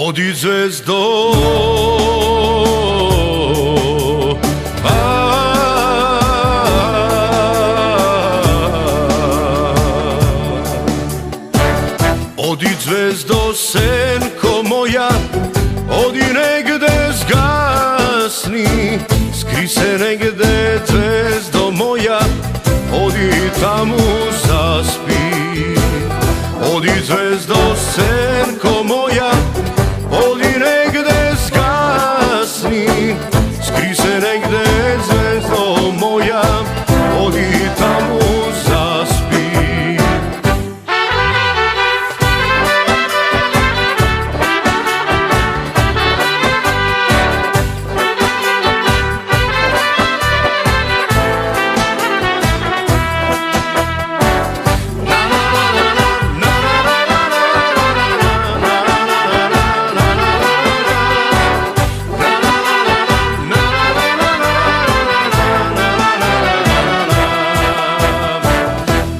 Odi zvezdo, odi zvezdo, senko moja, odi negde zgasni, skri se negde zvezdo moja, odi tamo zaspi. Odi zvezdo, senko moja, odi negde zgasni, skri se negde zvezdo moja, odi tamo zaspi.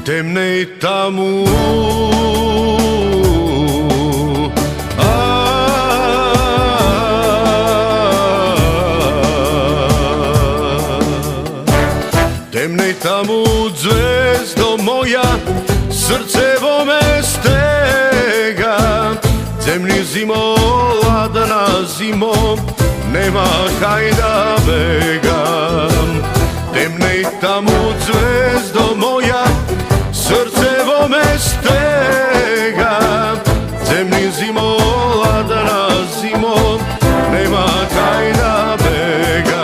Temnej tamo, temnej tamo zvezdo moja, srce vo me stega. Zemlji zimo, ladna zimo, nema kaj da begam. Temnej tamo zvezdo moja, srce vo me stega. Zemlji zimo, ladna zimo, nema kaj da begam.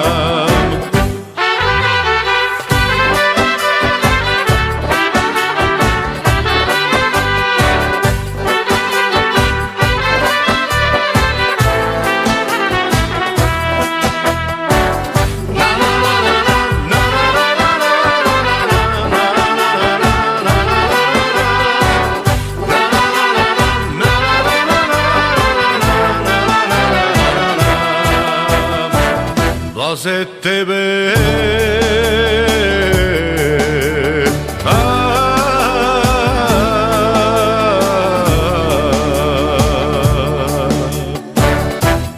Blaze tebe,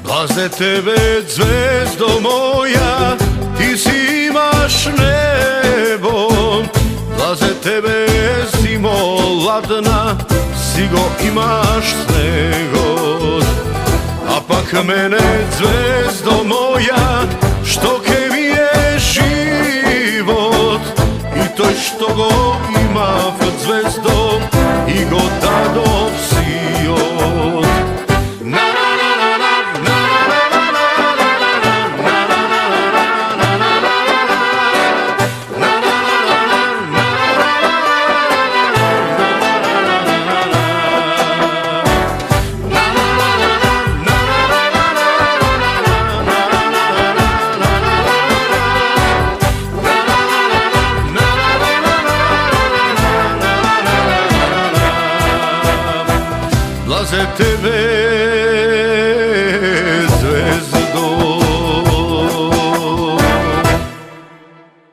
blaze tebe zvezdo moja, ti si imaš nebo. Blaze tebe zimo ladna, sigo imaš snegod. A pak mene zvezdo moja, što ke mi je život, i to što go ima v zvezdo, i go dadov si od. Blaze tebe,